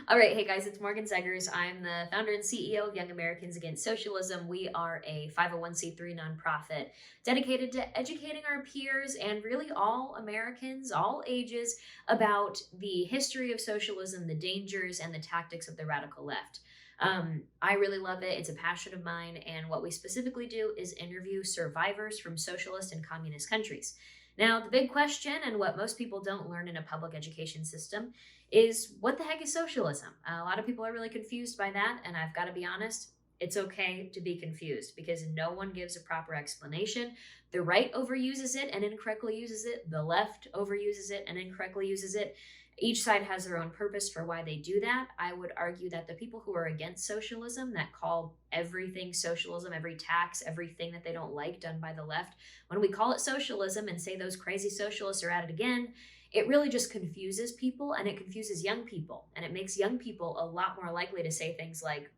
All right, hey guys, it's Morgan Zegers. I'm the founder and CEO of Young Americans Against Socialism. We are a 501c3 nonprofit dedicated to educating our peers and really all Americans, all ages, about the history of socialism, the dangers, and the tactics of the radical left. I really love it. It's a passion of mine. And what we specifically do is interview survivors from socialist and communist countries. Now, the big question, and what most people don't learn in a public education system, is what the heck is socialism? A lot of people are really confused by that, and I've got to be honest, it's okay to be confused because no one gives a proper explanation. The right overuses it and incorrectly uses it. The left overuses it and incorrectly uses it. Each side has their own purpose for why they do that. I would argue that the people who are against socialism, that call everything socialism, every tax, everything that they don't like done by the left, when we call it socialism and say those crazy socialists are at it again, it really just confuses people, and it confuses young people, and it makes young people a lot more likely to say things like,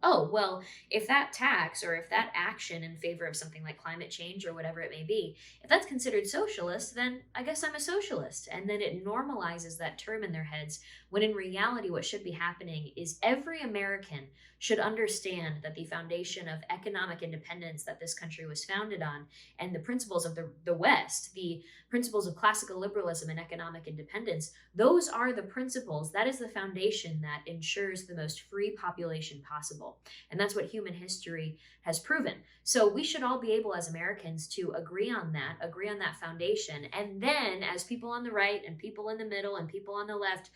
oh, well, if that tax or if that action in favor of something like climate change or whatever it may be, if that's considered socialist, then I guess I'm a socialist. And then it normalizes that term in their heads, when in reality, what should be happening is every American should understand that the foundation of economic independence that this country was founded on, and the principles of the West, the principles of classical liberalism and economic independence, those are the principles, that is the foundation that ensures the most free population possible. And that's what human history has proven. So we should all be able as Americans to agree on that foundation. And then as people on the right and people in the middle and people on the left,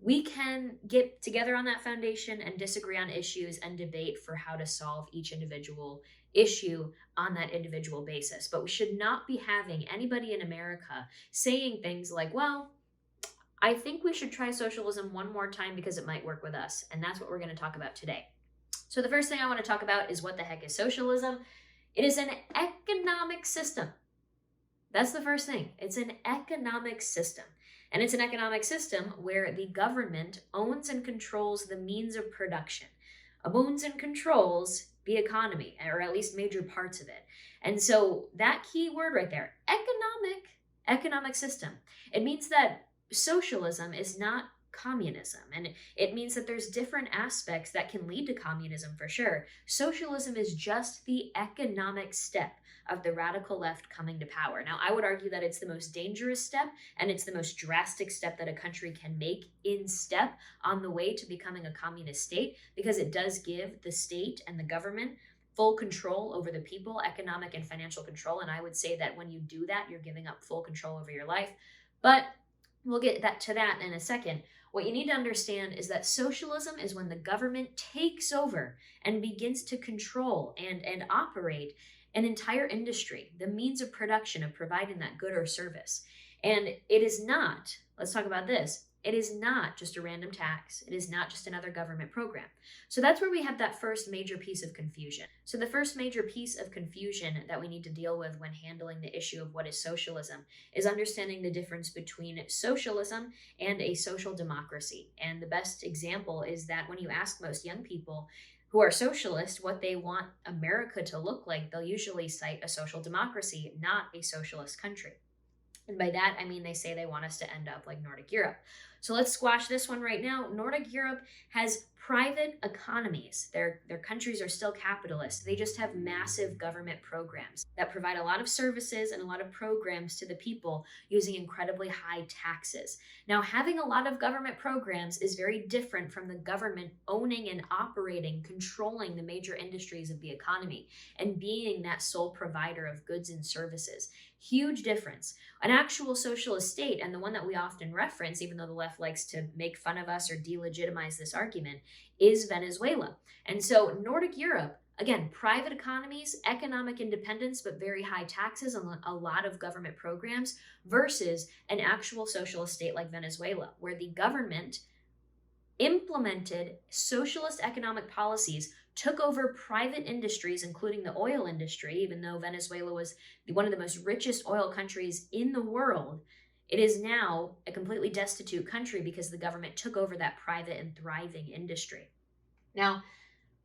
we can get together on that foundation and disagree on issues and debate for how to solve each individual issue on that individual basis. But we should not be having anybody in America saying things like, well, I think we should try socialism one more time because it might work with us. And that's what we're going to talk about today. So the first thing I want to talk about is what the heck is socialism? It is an economic system. That's the first thing. It's an economic system. And it's an economic system where the government owns and controls the means of production, owns and controls the economy, or at least major parts of it. And so that key word right there, economic system, it means that socialism is not communism. And it means that there's different aspects that can lead to communism for sure. Socialism is just the economic step of the radical left coming to power. Now, I would argue that it's the most dangerous step, and it's the most drastic step that a country can make in step on the way to becoming a communist state, because it does give the state and the government full control over the people, economic and financial control. And I would say that when you do that, you're giving up full control over your life. But we'll get to that in a second. What you need to understand is that socialism is when the government takes over and begins to control and operate an entire industry, the means of production of providing that good or service. And it is not, let's talk about this, it is not just a random tax. It is not just another government program. So that's where we have that first major piece of confusion. So the first major piece of confusion that we need to deal with when handling the issue of what is socialism is understanding the difference between socialism and a social democracy. And the best example is that when you ask most young people who are socialist what they want America to look like, they'll usually cite a social democracy, not a socialist country. And by that, I mean they say they want us to end up like Nordic Europe. So let's squash this one right now. Nordic Europe has private economies. Their countries are still capitalist. They just have massive government programs that provide a lot of services and a lot of programs to the people using incredibly high taxes. Now, having a lot of government programs is very different from the government owning and operating, controlling the major industries of the economy and being that sole provider of goods and services. Huge difference. An actual socialist state, and the one that we often reference, even though the left likes to make fun of us or delegitimize this argument, is Venezuela. And so Nordic Europe, again, private economies, economic independence, but very high taxes and a lot of government programs, versus an actual socialist state like Venezuela, where the government implemented socialist economic policies, took over private industries, including the oil industry. Even though Venezuela was one of the most richest oil countries in the world, it is now a completely destitute country because the government took over that private and thriving industry. Now,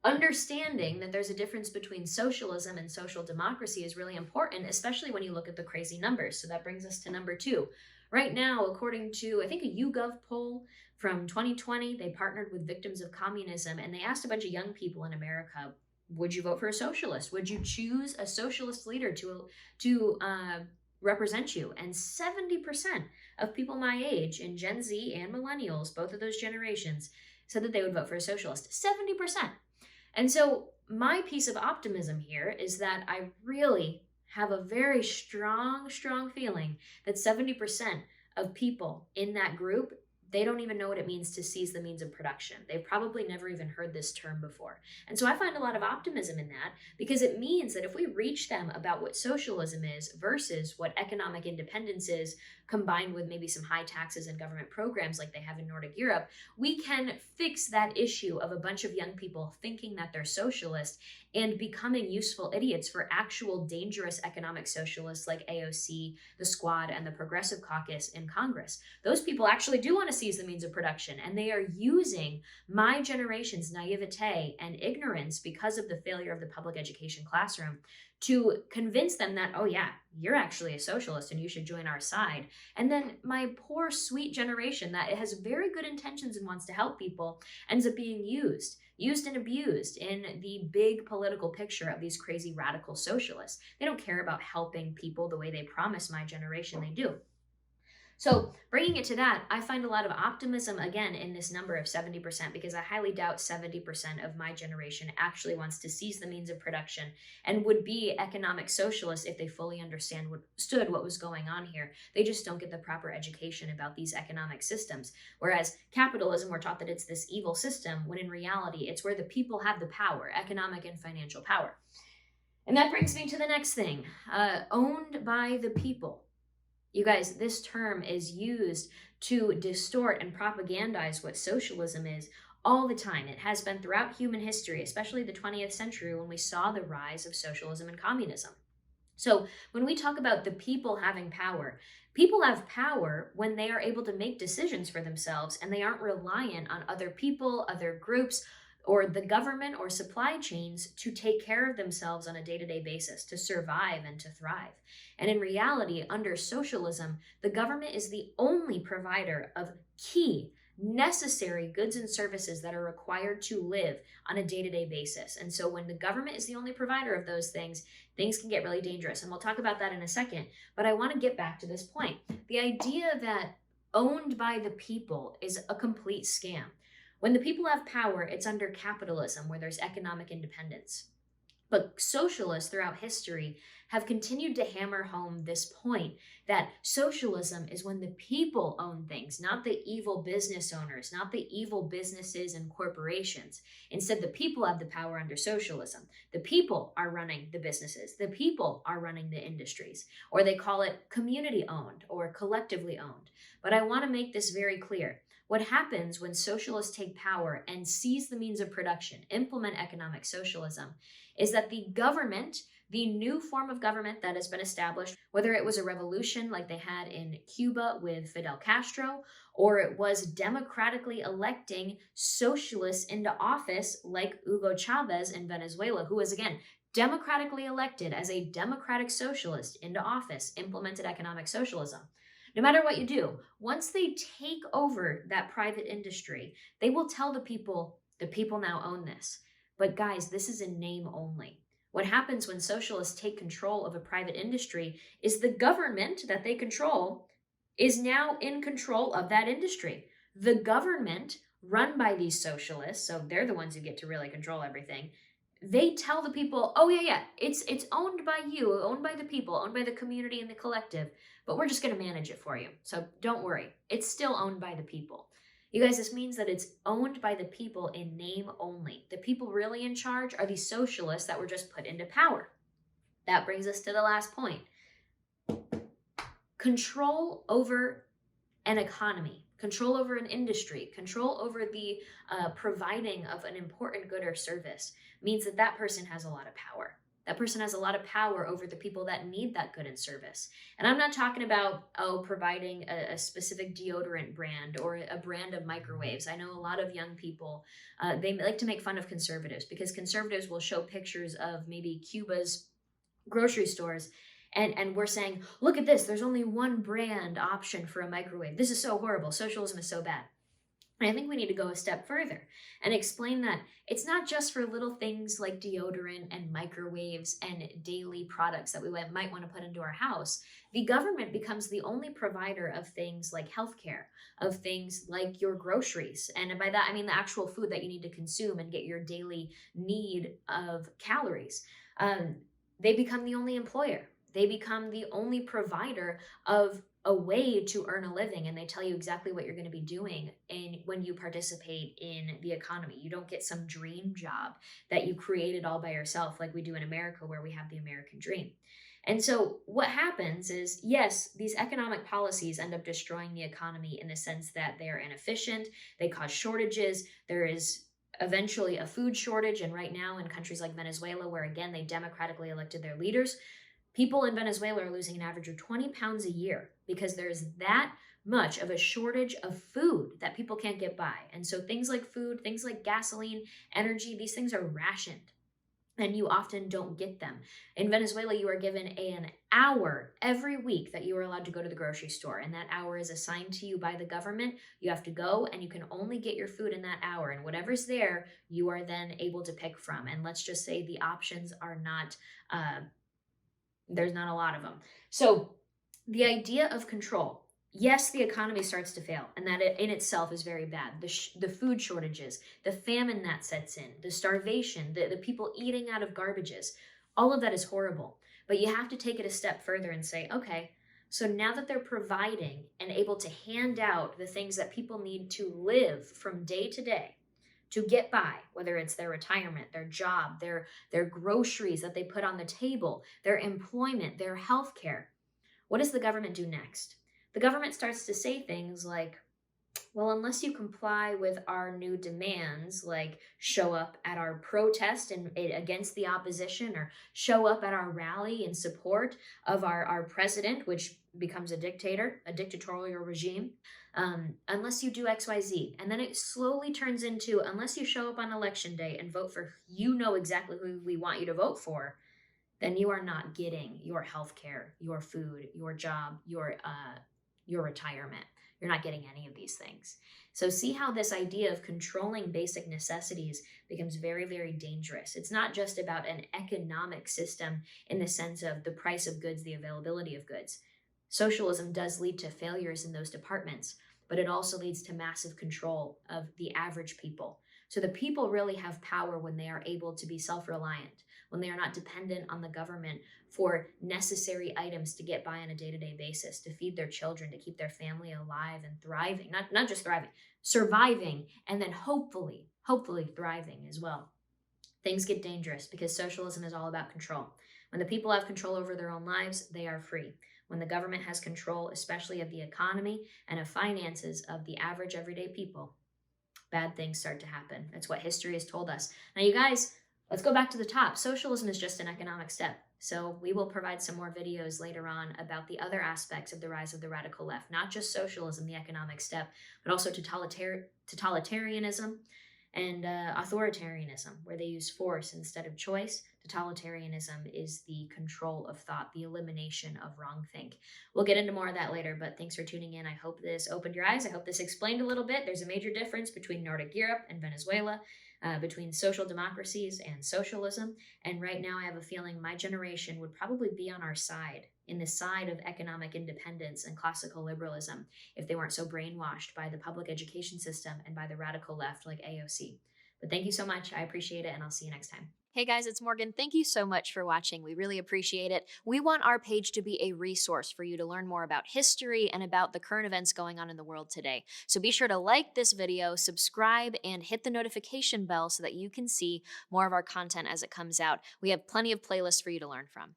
understanding that there's a difference between socialism and social democracy is really important, especially when you look at the crazy numbers. So that brings us to number two. Right now, according to, I think, a YouGov poll from 2020, they partnered with Victims of Communism and they asked a bunch of young people in America, would you vote for a socialist? Would you choose a socialist leader to represent you? And 70% of people my age, in Gen Z and millennials, both of those generations, said that they would vote for a socialist. 70%. And so my piece of optimism here is that I really have a very strong feeling that 70% of people in that group, they don't even know what it means to seize the means of production. They've probably never even heard this term before. And so I find a lot of optimism in that, because it means that if we reach them about what socialism is versus what economic independence is, combined with maybe some high taxes and government programs like they have in Nordic Europe, we can fix that issue of a bunch of young people thinking that they're socialist and becoming useful idiots for actual dangerous economic socialists like AOC, the Squad, and the Progressive Caucus in Congress. Those people actually do want to seize the means of production, and they are using my generation's naivete and ignorance because of the failure of the public education classroom to convince them that, oh yeah, you're actually a socialist and you should join our side. And then my poor, sweet generation that has very good intentions and wants to help people ends up being used and abused in the big political picture of these crazy radical socialists. They don't care about helping people the way they promise my generation they do. So bringing it to that, I find a lot of optimism again in this number of 70%, because I highly doubt 70% of my generation actually wants to seize the means of production and would be economic socialists if they fully understood what was going on here. They just don't get the proper education about these economic systems. Whereas capitalism, we're taught that it's this evil system, when in reality, it's where the people have the power, economic and financial power. And that brings me to the next thing, owned by the people. You guys, this term is used to distort and propagandize what socialism is all the time. It has been throughout human history, especially the 20th century when we saw the rise of socialism and communism. So when we talk about the people having power, people have power when they are able to make decisions for themselves and they aren't reliant on other people, other groups, or the government or supply chains to take care of themselves on a day-to-day basis, to survive and to thrive. And in reality, under socialism, the government is the only provider of key, necessary goods and services that are required to live on a day-to-day basis. And so when the government is the only provider of those things, things can get really dangerous. And we'll talk about that in a second. But I want to get back to this point. The idea that owned by the people is a complete scam. When the people have power, it's under capitalism, where there's economic independence. But socialists throughout history have continued to hammer home this point that socialism is when the people own things, not the evil business owners, not the evil businesses and corporations. Instead, the people have the power under socialism. The people are running the businesses. The people are running the industries, or they call it community owned or collectively owned. But I want to make this very clear. What happens when socialists take power and seize the means of production, implement economic socialism, is that the government, the new form of government that has been established, whether it was a revolution like they had in Cuba with Fidel Castro, or it was democratically electing socialists into office like Hugo Chavez in Venezuela, who was, again, democratically elected as a democratic socialist into office, implemented economic socialism. No matter what you do, once they take over that private industry, they will tell the people now own this. But guys, this is in name only. What happens when socialists take control of a private industry is the government that they control is now in control of that industry. The government, run by these socialists, so they're the ones who get to really control everything, they tell the people, oh yeah, it's owned by you, owned by the people, owned by the community and the collective, but we're just going to manage it for you. So don't worry, it's still owned by the people. You guys, this means that it's owned by the people in name only. The people really in charge are these socialists that were just put into power. That brings us to the last point. Control over an economy, control over an industry, control over the providing of an important good or service means that that person has a lot of power. That person has a lot of power over the people that need that good and service. And I'm not talking about, providing a specific deodorant brand or a brand of microwaves. I know a lot of young people, they like to make fun of conservatives because conservatives will show pictures of maybe Cuba's grocery stores And we're saying, look at this, there's only one brand option for a microwave. This is so horrible. Socialism is so bad. And I think we need to go a step further and explain that it's not just for little things like deodorant and microwaves and daily products that we might want to put into our house. The government becomes the only provider of things like healthcare, of things like your groceries. And by that, I mean the actual food that you need to consume and get your daily need of calories. Um, they become the only employer. They become the only provider of a way to earn a living, and they tell you exactly what you're going to be doing when you participate in the economy. You don't get some dream job that you created all by yourself like we do in America, where we have the American dream. And so what happens is, yes, these economic policies end up destroying the economy in the sense that they are inefficient, they cause shortages, there is eventually a food shortage. And right now in countries like Venezuela, where again they democratically elected their leaders, people in Venezuela are losing an average of 20 pounds a year because there's that much of a shortage of food that people can't get by. And so things like food, things like gasoline, energy, these things are rationed and you often don't get them. In Venezuela, you are given an hour every week that you are allowed to go to the grocery store, and that hour is assigned to you by the government. You have to go and you can only get your food in that hour, and whatever's there, you are then able to pick from. And let's just say the options are not there's not a lot of them. So the idea of control, yes, the economy starts to fail, and that in itself is very bad. The food shortages, the famine that sets in, the starvation, the people eating out of garbages, all of that is horrible. But you have to take it a step further and say, okay, so now that they're providing and able to hand out the things that people need to live from day to day, to get by, whether it's their retirement, their job, their groceries that they put on the table, their employment, their health care. What does the government do next? The government starts to say things like, well, unless you comply with our new demands, like show up at our protest and against the opposition, or show up at our rally in support of our president, which becomes a dictatorial regime, unless you do XYZ. And then it slowly turns into, unless you show up on election day and vote for, you know exactly who we want you to vote for, then you are not getting your health care, your food, your job, your retirement. You're not getting any of these things. So see how this idea of controlling basic necessities becomes very, very dangerous. It's not just about an economic system in the sense of the price of goods, the availability of goods. Socialism does lead to failures in those departments, but it also leads to massive control of the average people. So the people really have power when they are able to be self-reliant, when they are not dependent on the government for necessary items to get by on a day-to-day basis, to feed their children, to keep their family alive and thriving, not just thriving, surviving, and then hopefully thriving as well. Things get dangerous because socialism is all about control. When the people have control over their own lives, they are free. When the government has control, especially of the economy and of finances of the average everyday people, bad things start to happen. That's what history has told us. Now, you guys, let's go back to the top. Socialism is just an economic step. So we will provide some more videos later on about the other aspects of the rise of the radical left, not just socialism, the economic step, but also totalitarianism and authoritarianism, where they use force instead of choice. Totalitarianism is the control of thought, the elimination of wrongthink. We'll get into more of that later, but thanks for tuning in. I hope this opened your eyes. I hope this explained a little bit. There's a major difference between Nordic Europe and Venezuela, between social democracies and socialism. And right now I have a feeling my generation would probably be on our side, in the side of economic independence and classical liberalism, if they weren't so brainwashed by the public education system and by the radical left like AOC. But thank you so much. I appreciate it, and I'll see you next time. Hey guys, it's Morgan. Thank you so much for watching. We really appreciate it. We want our page to be a resource for you to learn more about history and about the current events going on in the world today. So be sure to like this video, subscribe, and hit the notification bell so that you can see more of our content as it comes out. We have plenty of playlists for you to learn from.